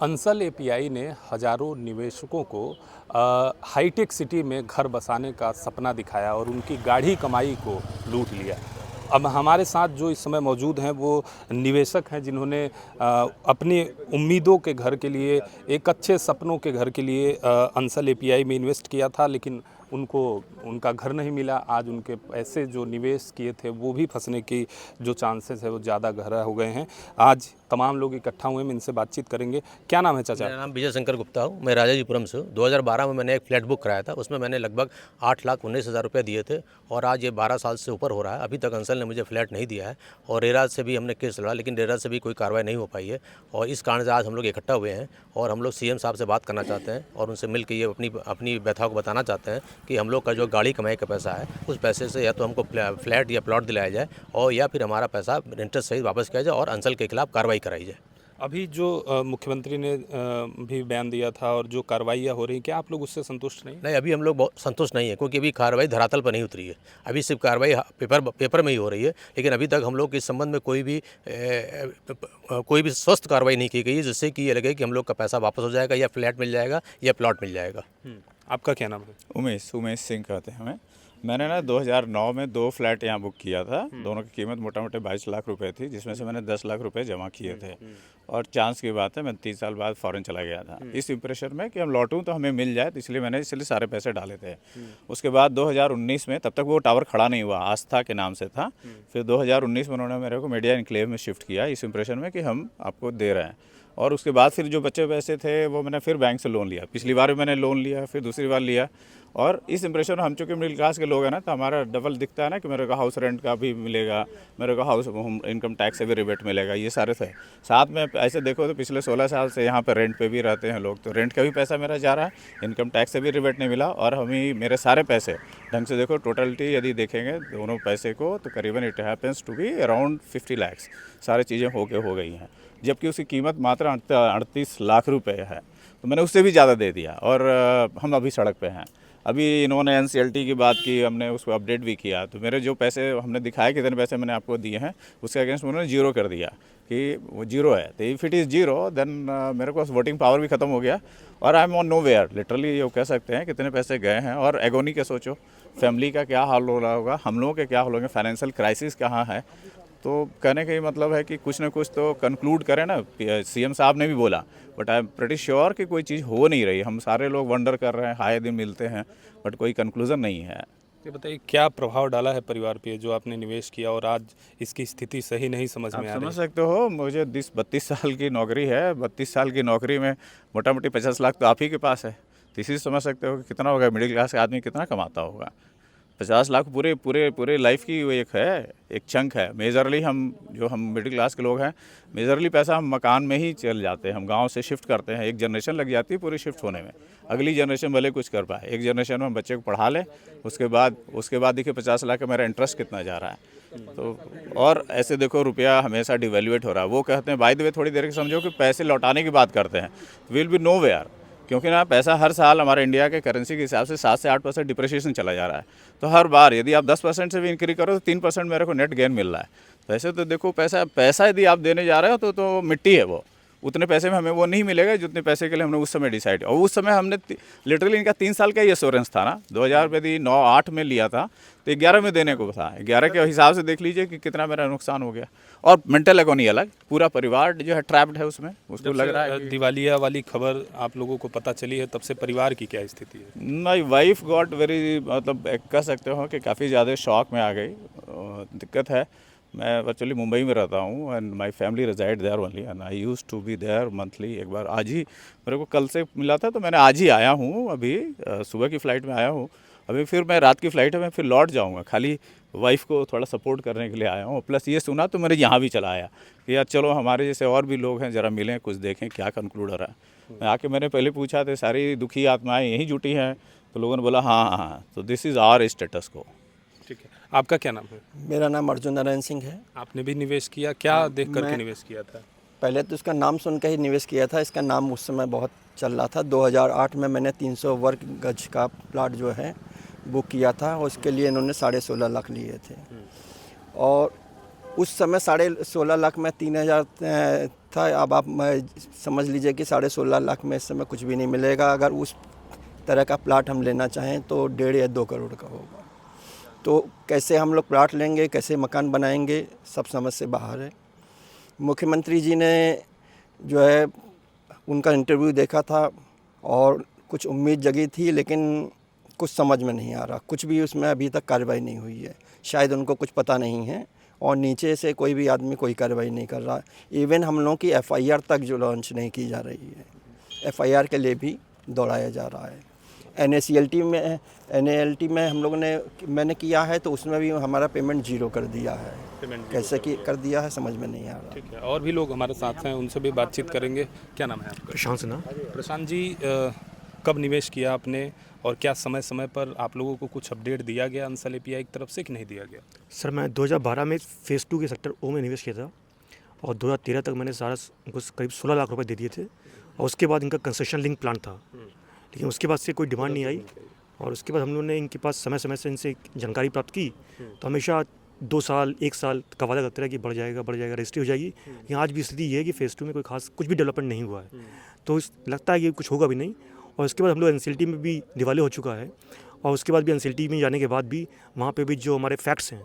Ansal API ने हजारों निवेशकों को हाईटेक सिटी में घर बसाने का सपना दिखाया और उनकी गाढ़ी कमाई को लूट लिया। अब हमारे साथ जो इस समय मौजूद हैं वो निवेशक हैं जिन्होंने अपनी उम्मीदों के घर के लिए, एक अच्छे सपनों के घर के लिए अंसल एपीआई में इन्वेस्ट किया था, लेकिन उनको उनका घर नहीं मिला। आज उनके पैसे जो निवेश किए थे वो भी फंसने की जो चांसेस है वो ज़्यादा गहरा हो गए हैं। आज तमाम लोग इकट्ठा हुए हैं, इनसे बातचीत करेंगे। क्या नाम है चाचा? मेरा नाम विजय शंकर गुप्ता हूँ। मैं राजाजीपुरम से हूँ। 2012 में मैंने एक फ्लैट बुक कराया था, उसमें मैंने लगभग 8,19,000 रुपये दिए थे और आज ये 12 साल से ऊपर हो रहा है। अभी तक अंसल ने मुझे फ्लैट नहीं दिया है और रेरा से भी हमने केस लड़ा, लेकिन रेरा से भी कोई कार्रवाई नहीं हो पाई है। और इस कारण से आज हम लोग इकट्ठा हुए हैं और हम लोग सीएम साहब से बात करना चाहते हैं और उनसे मिल के ये अपनी व्यथा को बताना चाहते हैं कि हम लोग का जो गाड़ी कमाई का पैसा है उस पैसे से या तो हमको फ्लैट या प्लॉट दिलाया जाए और या फिर हमारा पैसा इंटरेस्ट सहित वापस किया जाए और अंसल के खिलाफ कार्रवाई कराई जाए। अभी जो मुख्यमंत्री ने भी बयान दिया था और जो कार्रवाइयाँ हो रही हैं, क्या आप लोग उससे संतुष्ट नहीं? नहीं, अभी हम लोग बहुत संतुष्ट नहीं है क्योंकि अभी कार्रवाई धरातल पर नहीं उतरी है। अभी सिर्फ कार्रवाई पेपर में ही हो रही है, लेकिन अभी तक हम लोग इस संबंध में कोई भी स्वस्थ कार्रवाई नहीं की गई है जिससे कि ये लगे कि हम लोग का पैसा वापस हो जाएगा या फ्लैट मिल जाएगा या प्लॉट मिल जाएगा। आपका क्या नाम है? उमेश सिंह कहते हैं हमें। मैंने ना 2009 में 2 फ्लैट यहाँ बुक किया था। दोनों की कीमत मोटा मोटी 22 लाख रुपए थी, जिसमें से मैंने 10 लाख रुपए जमा किए थे। और चांस की बात है, मैं 3 साल बाद फॉरेन चला गया था इस इम्प्रेशन में कि हम लौटूं तो हमें मिल जाए, तो इसलिए मैंने सारे पैसे डाले थे। उसके बाद 2019 में, तब तक वो टावर खड़ा नहीं हुआ, आस्था के नाम से था। फिर 2019 में उन्होंने मेरे को मीडिया इनक्लेव में शिफ्ट किया इस इम्प्रेशन में कि हम आपको दे रहे हैं। और उसके बाद फिर जो बचे पैसे थे वो मैंने फिर बैंक से लोन लिया। पिछली बार भी मैंने लोन लिया, फिर दूसरी बार लिया। और इस इंप्रेशन में हम चूँकि मिडिल क्लास के लोग हैं ना, तो हमारा डबल दिखता है ना कि मेरे को हाउस रेंट का भी मिलेगा, मेरे को हाउस इनकम टैक्स से भी रिबेट मिलेगा, ये सारे थे। साथ में ऐसे देखो तो पिछले 16 साल से यहाँ पर रेंट पे भी रहते हैं लोग, तो रेंट का भी पैसा मेरा जा रहा है, इनकम टैक्स से भी रिबेट नहीं मिला। और हमें मेरे सारे पैसे ढंग से देखो, टोटलिटी यदि देखेंगे दोनों पैसे को, तो करीबन it happens to be around 50 lakh सारी चीज़ें हो गई हैं, जबकि उसकी कीमत मात्र 38 लाख रुपए है। तो मैंने उससे भी ज़्यादा दे दिया और हम अभी सड़क पे हैं। अभी इन्होंने एनसीएलटी की बात की, हमने उसको अपडेट भी किया, तो मेरे जो पैसे हमने दिखाया कितने पैसे मैंने आपको दिए हैं, उसके अगेंस्ट उन्होंने जीरो कर दिया कि वो जीरो है। तो if it is zero then मेरे पास वोटिंग पावर भी ख़त्म हो गया और I am on nowhere. Literally ये कह सकते हैं कितने पैसे गए हैं। और एगोनी के सोचो, फैमिली का क्या हाल हो रहा होगा, हम लोगों के क्या हाल होंगे, फाइनेंशियल क्राइसिस कहाँ है। तो कहने का ही मतलब है कि कुछ ना कुछ तो कंक्लूड करें ना। सीएम साहब ने भी बोला, but I am pretty sure कि कोई चीज़ हो नहीं रही। हम सारे लोग वंडर कर रहे हैं, आए दिन मिलते हैं, बट कोई कंक्लूजन नहीं है। ये बताइए, क्या प्रभाव डाला है परिवार पे जो आपने निवेश किया और आज इसकी स्थिति सही नहीं समझ में आ रही? आप समझ सकते हो, मुझे 32 साल की नौकरी है। 32 साल की नौकरी में मोटा मोटी 50 लाख तो आप ही के पास है। तो इसी से समझ सकते हो कि कितना होगा, मिडिल क्लास का आदमी कितना कमाता होगा। 50 लाख पूरे लाइफ की वो एक चंक है। मेजरली हम मिडिल क्लास के लोग हैं, मेजरली पैसा हम मकान में ही चल जाते हैं, हम गांव से शिफ्ट करते हैं। एक जनरेशन लग जाती है पूरी शिफ्ट होने में, अगली जनरेशन भले कुछ कर पाए। एक जनरेशन में हम बच्चे को पढ़ा लें, उसके बाद देखिए 50 लाख का मेरा इंटरेस्ट कितना जा रहा है। तो और ऐसे देखो, रुपया हमेशा डिवैल्यूएट हो रहा है। वो कहते हैं, बाय द वे थोड़ी देर के समझो कि पैसे लौटाने की बात करते हैं, विल बी नो वेयर, क्योंकि ना पैसा हर साल हमारे इंडिया के करेंसी के हिसाब से 7 से 8% डिप्रिसिएशन चला जा रहा है। तो हर बार यदि आप 10% से भी इंक्रीज करो तो 3% मेरे को नेट गेन मिल रहा है। तो ऐसे तो देखो, पैसा यदि आप देने जा रहे हो तो मिट्टी है वो। उतने पैसे में हमें वो नहीं मिलेगा जितने पैसे के लिए हमने उस समय डिसाइड। और उस समय हमने लिटरली इनका 3 साल का ही एश्योरेंस था ना। 2000 यदि 9-8 में लिया था तो 11 में देने को था। 11 के हिसाब से देख लीजिए कि कितना मेरा नुकसान हो गया। और मेंटल एगोनी अलग, पूरा परिवार जो है ट्रैप्ड है उसमें। उसको लग रहा है कि दिवालिया वाली खबर आप लोगों को पता चली है, तब से परिवार की क्या स्थिति है? माई वाइफ गॉट वेरी, मतलब कह सकते हो कि काफ़ी ज़्यादा शॉक में आ गई। दिक्कत है, मैं एक्चुअली मुंबई में रहता हूँ and my family reside there only and I used to be there monthly. एक बार आज ही मेरे को कल से मिला था, तो मैंने आज ही आया हूँ। अभी सुबह की फ़्लाइट में आया हूँ, अभी फिर मैं रात की फ़्लाइट है, मैं फिर लौट जाऊँगा। खाली वाइफ को थोड़ा सपोर्ट करने के लिए आया हूँ। प्लस ये सुना तो मैंने यहाँ भी चला आया कि यार चलो हमारे जैसे और भी लोग हैं, ज़रा मिलें, कुछ देखें क्या कंक्लूड हो रहा है। मैं आके मैंने पहले पूछा तो सारी दुखी आत्माएँ यहीं जुटी हैं, तो लोगों ने बोला हाँ, तो दिस इज़ आवर स्टेटस को। ठीक है, आपका क्या नाम है? मेरा नाम अर्जुन नारायण सिंह है। आपने भी निवेश किया, क्या देख करके निवेश किया था? पहले तो इसका नाम सुन के ही निवेश किया था। इसका नाम उस समय बहुत चल रहा था। 2008 में मैंने 300 वर्ग गज का प्लाट जो है बुक किया था, उसके लिए इन्होंने 16.5 लाख लिए थे। और उस समय 16.5 लाख में था। अब आप समझ लीजिए कि 16.5 लाख में इस समय कुछ भी नहीं मिलेगा। अगर उस तरह का प्लाट हम लेना चाहें तो 1.5 या 2 करोड़ का होगा। तो कैसे हम लोग प्लाट लेंगे, कैसे मकान बनाएंगे, सब समझ से बाहर है। मुख्यमंत्री जी ने जो है उनका इंटरव्यू देखा था और कुछ उम्मीद जगी थी, लेकिन कुछ समझ में नहीं आ रहा। कुछ भी उसमें अभी तक कार्रवाई नहीं हुई है। शायद उनको कुछ पता नहीं है और नीचे से कोई भी आदमी कोई कार्रवाई नहीं कर रहा। इवन हम लोगों की एफआईआर तक जो लॉन्च नहीं की जा रही है, एफआईआर के लिए भी दौड़ाया जा रहा है। एनएसीएलटी में हम लोगों ने मैंने किया है तो उसमें भी हमारा पेमेंट 0 कर दिया है। कैसे कि कर दिया है समझ में नहीं आ रहा। ठीक है, और भी लोग हमारे साथ हैं, उनसे भी बातचीत करेंगे। क्या नाम है आपका? प्रशांत सिन्हा। प्रशांत जी, कब निवेश किया आपने और क्या समय समय पर आप लोगों को कुछ अपडेट दिया गया अंसल एपीआई की तरफ से कि नहीं दिया गया? सर मैं 2012 में फ़ेज़ 2 के सेक्टर ओ में निवेश किया था और 2013 तक मैंने सारा उनको करीब 16 लाख रुपए दे दिए थे और उसके बाद इनका कंसेशन लिंक प्लान था, लेकिन उसके बाद से कोई डिमांड नहीं आई और उसके बाद हम लोगों ने इनके पास समय समय से इनसे जानकारी प्राप्त की तो हमेशा 2 साल 1 साल का वादा करते रहे कि बढ़ जाएगा रजिस्ट्री हो जाएगी। लेकिन आज भी स्थिति ये है कि फ़ेज़ 2 में कोई खास कुछ भी डेवलपमेंट नहीं हुआ है, तो लगता है कि कुछ होगा भी नहीं। और उसके बाद हम लोग एनसीएलटी में भी दिवाले हो चुका है और उसके बाद भी एनसीएलटी में जाने के बाद भी वहाँ पे भी जो हमारे फैक्ट्स हैं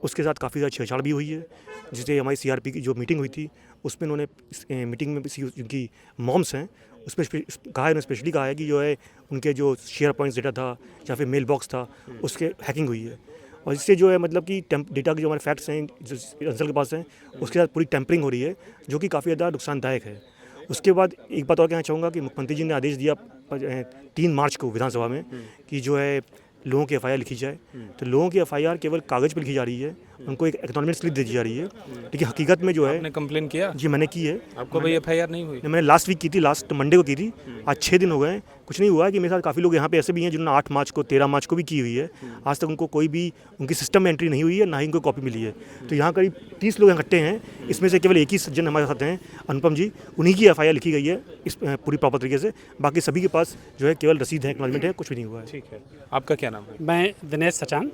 उसके साथ काफ़ी ज़्यादा छेड़छाड़ भी हुई है। जिससे हमारी सीआरपी की जो मीटिंग हुई थी उसमें उन्होंने मीटिंग में जिनकी मॉम्स हैं उसमें कहा है, उन्होंने स्पेशली कहा है कि जो है उनके जो शेयर पॉइंट्स डेटा था या फिर मेल बॉक्स था उसके हैकिंग हुई है और इससे जो है मतलब कि डेटा के जो हमारे फैक्ट्स हैं जो अंसल के पास हैं उसके साथ पूरी टेम्परिंग हो रही है, जो कि काफ़ी ज़्यादा नुकसानदायक है। उसके बाद एक बात और कहना चाहूँगा कि मुख्यमंत्री जी ने आदेश दिया 3 मार्च को विधानसभा में कि जो है लोगों की एफआईआर लिखी जाए। तो लोगों की एफआईआर केवल कागज़ पर लिखी जा रही है, उनको एक एक्नॉलेजमेंट स्लिप दी जा रही है, लेकिन हकीकत में जो है आपने कंप्लेन किया? जी मैंने की है। आपको भाई एफआईआर नहीं हुई? मैंने लास्ट वीक की थी, लास्ट मंडे को की थी। आज 6 दिन हो गए हैं, कुछ नहीं हुआ है। कि मेरे साथ काफ़ी लोग यहाँ पे ऐसे भी हैं जिन्होंने 8 मार्च को 13 मार्च को भी की हुई है। आज तक उनको कोई भी उनकी सिस्टम में एंट्री नहीं हुई है, ना ही उनको कॉपी मिली है। तो यहाँ करीब 30 लोग इकट्ठे हैं, इसमें से केवल एक ही सज्जन हमारे साथ हैं, अनुपम जी, उन्हीं की एफआईआर लिखी गई है इस पूरी प्रॉपर तरीके से। बाकी सभी के पास जो है केवल रसीद है, एक्नॉलेजमेंट है, कुछ भी नहीं हुआ है। ठीक है, आपका क्या नाम है? मैं दिनेश सचान।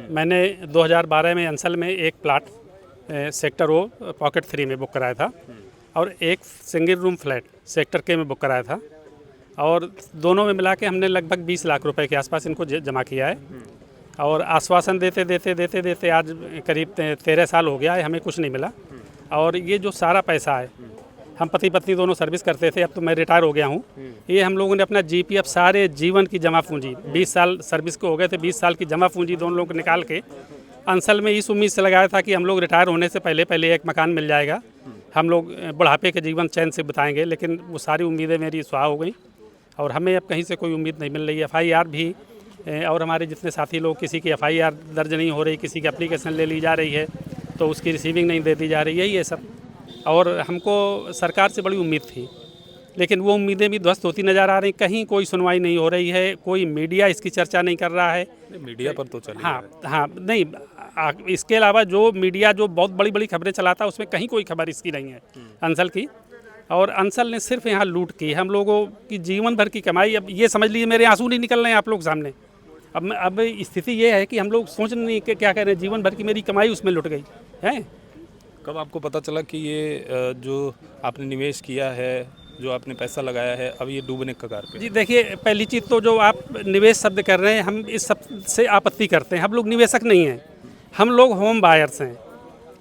मैंने 2012 में अंसल में एक प्लाट सेक्टर ओ पॉकेट 3 में बुक कराया था और एक सिंगल रूम फ्लैट सेक्टर के में बुक कराया था और दोनों में मिला के हमने लगभग 20 लाख रुपए के आसपास इनको जमा किया है और आश्वासन देते देते आज करीब 13 साल हो गया है, हमें कुछ नहीं मिला। और ये जो सारा पैसा है, हम पति पत्नी दोनों सर्विस करते थे, अब तो मैं रिटायर हो गया हूँ। ये हम लोगों ने अपना जीपीएफ सारे जीवन की जमा पूंजी 20 साल सर्विस को हो गए थे, 20 साल की जमा पूंजी दोनों लोग निकाल के अंसल में इस उम्मीद से लगाया था कि हम लोग रिटायर होने से पहले एक मकान मिल जाएगा, हम लोग बुढ़ापे के जीवन चैन से बिताएंगे। लेकिन वो सारी उम्मीदें मेरी स्वाहा हो गई और हमें अब कहीं से कोई उम्मीद नहीं मिल रही है। एफआईआर भी और हमारे जितने साथी लोग, किसी की एफआईआर दर्ज नहीं हो रही, किसी की एप्लीकेशन ले ली जा रही है तो उसकी रिसीविंग नहीं दे दी जा रही है, ये सब। और हमको सरकार से बड़ी उम्मीद थी, लेकिन वो उम्मीदें भी ध्वस्त होती नज़र आ रही। कहीं कोई सुनवाई नहीं हो रही है, कोई मीडिया इसकी चर्चा नहीं कर रहा है। मीडिया पर तो चलिए। हाँ नहीं, इसके अलावा जो मीडिया जो बहुत बड़ी बड़ी खबरें चलाता है उसमें कहीं कोई खबर इसकी नहीं है अंसल की। और अंसल ने सिर्फ यहाँ लूट की, हम लोगों की जीवन भर की कमाई। अब ये समझ लीजिए मेरे आंसू नहीं निकल रहे हैं आप लोग सामने। अब स्थिति ये है कि हम लोग सोच नहीं कि क्या कह रहे हैं, जीवन भर की मेरी कमाई उसमें लुट गई है। कब आपको पता चला कि ये जो आपने निवेश किया है, जो आपने पैसा लगाया है, अब ये डूबने के कगार पे? जी देखिए, पहली चीज़ तो जो आप निवेश शब्द कर रहे हैं, हम इस सब से आपत्ति करते हैं। हम लोग निवेशक नहीं हैं, हम लोग होम बायर्स हैं,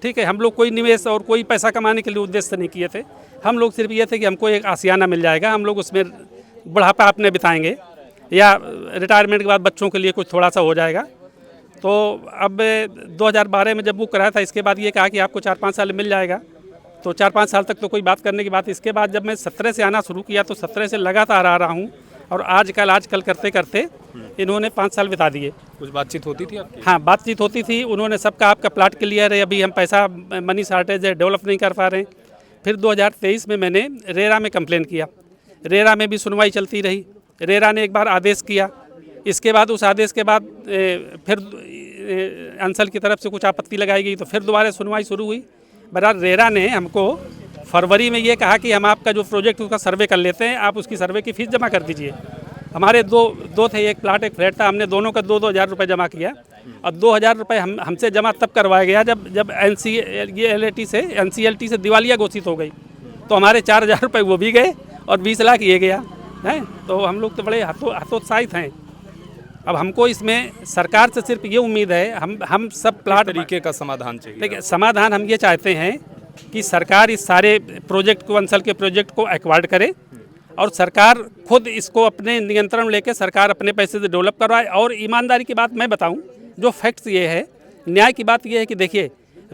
ठीक है। हम लोग कोई निवेश और कोई पैसा कमाने के लिए उद्देश्य नहीं किए थे। हम लोग सिर्फ ये थे कि हमको एक आशियाना मिल जाएगा, हम लोग उसमें बुढ़ापा अपने बिताएंगे या रिटायरमेंट के बाद बच्चों के लिए कुछ थोड़ा सा हो जाएगा। तो अब 2012 में जब बुक कराया था, इसके बाद ये कहा कि आपको 4-5 साल मिल जाएगा, तो 4-5 साल तक तो कोई बात करने की बात। इसके बाद जब मैं 17 से आना शुरू किया तो 17 से लगातार आ रहा हूँ और आजकल करते करते इन्होंने 5 साल बिता दिए। कुछ बातचीत होती थी आपकी? हाँ, बातचीत होती थी। उन्होंने सबका आपका प्लाट क्लियर है, अभी हम पैसा मनी शार्टेज है, डेवलप नहीं कर पा रहे हैं। फिर 2023 में मैंने रेरा में कंप्लेन किया, रेरा में भी सुनवाई चलती रही। रेरा ने एक बार आदेश किया, इसके बाद उस आदेश के बाद फिर अंसल की तरफ से कुछ आपत्ति लगाई गई, तो फिर दोबारा सुनवाई शुरू हुई। बहरहाल रेरा ने हमको फरवरी में ये कहा कि हम आपका जो प्रोजेक्ट उसका सर्वे कर लेते हैं, आप उसकी सर्वे की फ़ीस जमा कर दीजिए। हमारे दो थे, एक प्लाट एक फ्लैट था, हमने दोनों का 2-2 हज़ार रुपये जमा किया और 2 हज़ार रुपये हमसे जमा तब करवाया गया जब एनसीएलटी से दिवालिया घोषित हो गई। तो हमारे 4,000 रुपये वो भी गए और 20 लाख ये गया है। तो हम लोग तो बड़े हतोत्साहित हैं। अब हमको इसमें सरकार से सिर्फ ये उम्मीद है, हम सब प्लाट तरीके का समाधान चाहिए। देखिए, समाधान हम ये चाहते हैं कि सरकार इस सारे प्रोजेक्ट को, अंसल के प्रोजेक्ट को एक्वायर्ड करे और सरकार खुद इसको अपने नियंत्रण में लेके सरकार अपने पैसे से डेवलप करवाए। और ईमानदारी की बात मैं बताऊं, जो फैक्ट्स ये है, न्याय की बात ये है कि देखिए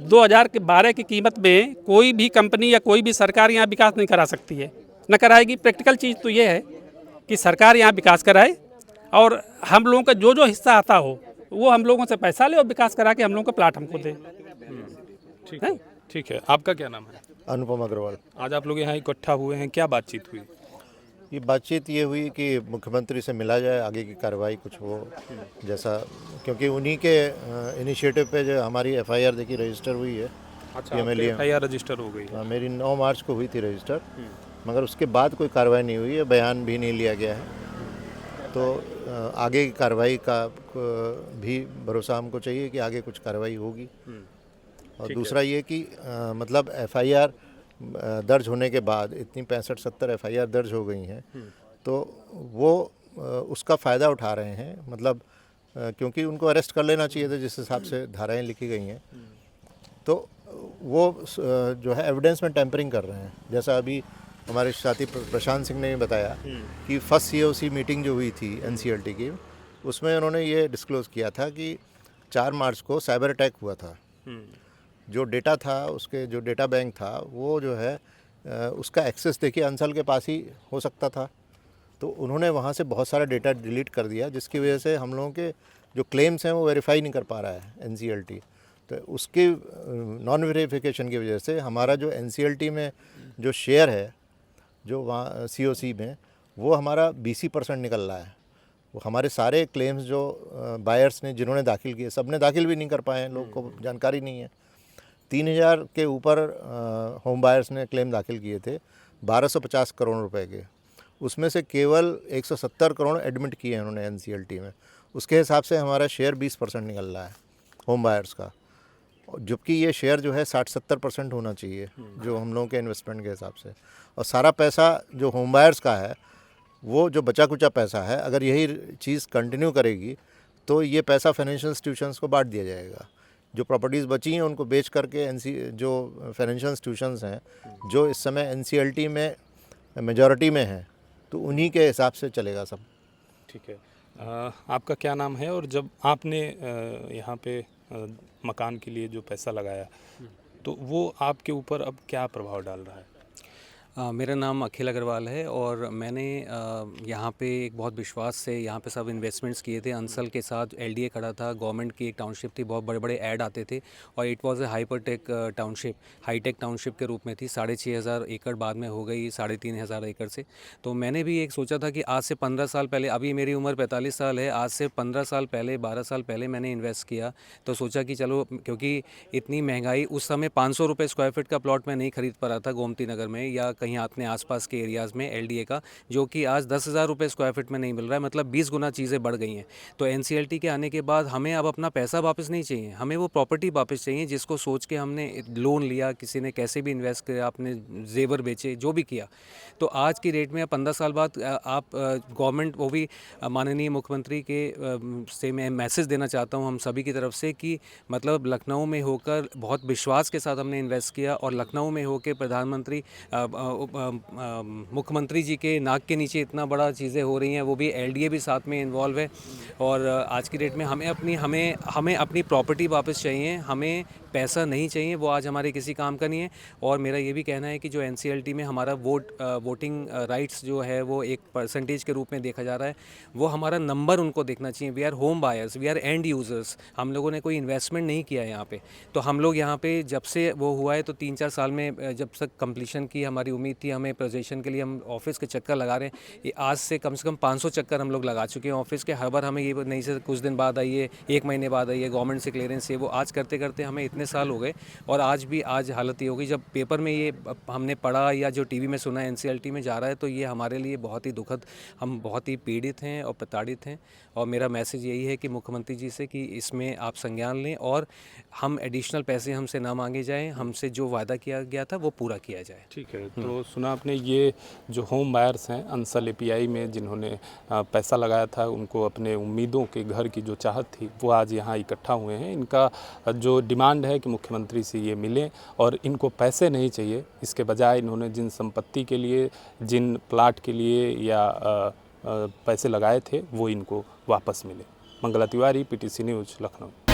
2012 की कीमत में कोई भी कंपनी या कोई भी सरकार यहाँ विकास नहीं करा सकती है, न कराएगी। प्रैक्टिकल चीज़ तो ये है कि सरकार यहाँ विकास कराए और हम लोगों का जो जो हिस्सा आता हो वो हम लोगों से पैसा ले और विकास करा के हम लोगों को प्लाट हमको दे। ठीक है, ठीक है। आपका क्या नाम है? अनुपम अग्रवाल। आज आप लोग यहाँ इकट्ठा हुए हैं, क्या बातचीत हुई? ये बातचीत ये हुई कि मुख्यमंत्री से मिला जाए, आगे की कार्रवाई कुछ हो जैसा, क्योंकि उन्हीं के इनिशिएटिव पे जो हमारी एफआईआर देखी रजिस्टर हुई है। अच्छा, PMLA एफआईआर रजिस्टर हो गई? मेरी 9 मार्च को हुई थी रजिस्टर, मगर उसके बाद कोई कार्रवाई नहीं हुई है, बयान भी नहीं लिया गया है। तो आगे की कार्रवाई का भी भरोसा हमको चाहिए कि आगे कुछ कार्रवाई होगी। और दूसरा ये कि मतलब एफआईआर दर्ज होने के बाद इतनी 65-70 एफआईआर दर्ज हो गई हैं, तो वो उसका फ़ायदा उठा रहे हैं। मतलब क्योंकि उनको अरेस्ट कर लेना चाहिए था जिस हिसाब से धाराएं लिखी गई हैं, तो वो जो है एविडेंस में टेम्परिंग कर रहे हैं। जैसा अभी हमारे साथी प्रशांत सिंह ने भी बताया कि फर्स्ट COC मीटिंग जो हुई थी NCLT की, उसमें उन्होंने ये डिस्क्लोज़ किया था कि 4 मार्च को साइबर अटैक हुआ था। जो डेटा था, उसके जो डेटा बैंक था, वो जो है उसका एक्सेस देखिए अंसल के पास ही हो सकता था। तो उन्होंने वहाँ से बहुत सारा डेटा डिलीट कर दिया, जिसकी वजह से हम लोगों के जो क्लेम्स हैं वो वेरीफाई नहीं कर पा रहा है NCLT। तो उसके नॉन वेरिफिकेशन की वजह से हमारा जो NCLT में जो शेयर है, जो वहाँ COC में, वो हमारा 20% निकल रहा है। वो हमारे सारे क्लेम्स जो बायर्स ने, जिन्होंने दाखिल किए, सब ने दाखिल भी नहीं कर पाए हैं, लोग को जानकारी नहीं है। 3,000 के ऊपर होम बायर्स ने क्लेम दाखिल किए थे, 1250 करोड़ रुपए के। उसमें से केवल 170 करोड़ एडमिट किए हैं उन्होंने NCLT में। उसके हिसाब से हमारा शेयर 20% निकल रहा है होम बायर्स का, जबकि ये शेयर जो है 60-70% होना चाहिए जो हम लोगों के इन्वेस्टमेंट के हिसाब से। और सारा पैसा जो होम बायर्स का है, वो जो बचा कुचा पैसा है, अगर यही चीज़ कंटिन्यू करेगी तो ये पैसा फाइनेंशियल इंस्टीट्यूशंस को बांट दिया जाएगा। जो प्रॉपर्टीज़ बची हैं उनको बेच करके जो फाइनेंशियल इंस्टीट्यूशंस हैं, जो इस समय NCLT में मेजॉरिटी में हैं, तो उन्हीं के हिसाब से चलेगा सब। ठीक है। आपका क्या नाम है? और जब आपने यहाँ पे मकान के लिए जो पैसा लगाया, तो वो आपके ऊपर अब क्या प्रभाव डाल रहा है? मेरा नाम अखिल अग्रवाल है और मैंने यहाँ पे एक बहुत विश्वास से यहाँ पे सब इन्वेस्टमेंट्स किए थे। अंसल के साथ LDA खड़ा था, गवर्नमेंट की एक टाउनशिप थी, बहुत बड़े बड़े ऐड आते थे और it was a hypertech township, hitech township के रूप में थी। 6,500 एकड़ बाद में हो गई 3,500 एकड़ से। तो मैंने भी एक सोचा था कि आज से 15 साल पहले, अभी मेरी उम्र 45 साल है, आज से 15 साल पहले, 12 साल पहले मैंने इन्वेस्ट किया। तो सोचा कि चलो, क्योंकि इतनी महंगाई, उस समय 500 रुपये स्क्वायर फीट का प्लॉट मैं नहीं खरीद पा रहा था गोमती नगर में या कहीं अपने आसपास के एरियाज़ में LDA का, जो कि आज 10,000 रुपये स्क्वायर फीट में नहीं मिल रहा है। मतलब 20 गुना चीज़ें बढ़ गई हैं। तो NCLT के आने के बाद हमें अब अपना पैसा वापस नहीं चाहिए, हमें वो प्रॉपर्टी वापस चाहिए जिसको सोच के हमने लोन लिया, किसी ने कैसे भी इन्वेस्ट किया, आपने जेवर बेचे, जो भी किया। तो आज की डेट में 15 साल बाद आप गवर्नमेंट, वो भी माननीय मुख्यमंत्री के से मैं मैसेज देना चाहता हूँ हम सभी की तरफ से कि मतलब लखनऊ में होकर बहुत विश्वास के साथ हमने इन्वेस्ट किया और लखनऊ में होकर प्रधानमंत्री मुख्यमंत्री जी के नाक के नीचे इतना बड़ा चीज़ें हो रही हैं, वो भी LDA भी साथ में इन्वॉल्व है। और आज की डेट में हमें अपनी प्रॉपर्टी वापस चाहिए, हमें पैसा नहीं चाहिए, वो आज हमारे किसी काम का नहीं है। और मेरा ये भी कहना है कि जो NCLT में हमारा वोटिंग राइट्स जो है वो एक परसेंटेज के रूप में देखा जा रहा है, वो हमारा नंबर उनको देखना चाहिए। We are home buyers, we are end users, हम लोगों ने कोई इन्वेस्टमेंट नहीं किया है यहाँ पे। तो हम लोग यहाँ पे जब से वो हुआ है तो 3-4 साल में जब तक कंप्लीशन की हमारी उम्मीद थी, हमें पोजीशन के लिए हम ऑफिस के चक्कर लगा रहे हैं। ये आज से कम 500 चक्कर हम लोग लगा चुके हैं ऑफिस के। हर बार हमें ये नहीं से कुछ दिन बाद आइए, 1 महीने बाद आइए, गवर्नमेंट से क्लियरेंस है, वो आज करते करते हमें इतने साल हो गए। और आज हालत ये हो गई, जब पेपर में ये हमने पढ़ा या जो TV में सुना NCLT में जा रहा है, तो ये हमारे लिए बहुत ही दुखद, हम बहुत ही पीड़ित हैं और प्रताड़ित हैं। और मेरा मैसेज यही है कि मुख्यमंत्री जी से कि इसमें आप संज्ञान लें और हम एडिशनल पैसे हमसे ना मांगे जाएं, हमसे जो वादा किया गया था वो पूरा किया जाए। ठीक है। तो तो सुना आपने, ये जो होम बायर्स हैं अंसल एपीआई में जिन्होंने पैसा लगाया था, उनको अपने उम्मीदों के घर की जो चाहत थी वो आज यहाँ इकट्ठा हुए हैं। इनका जो डिमांड है कि मुख्यमंत्री से ये मिलें और इनको पैसे नहीं चाहिए, इसके बजाय इन्होंने जिन संपत्ति के लिए, जिन प्लाट के लिए या पैसे लगाए थे वो इनको वापस मिले। मंगला तिवारी, पीटीसी न्यूज़, लखनऊ।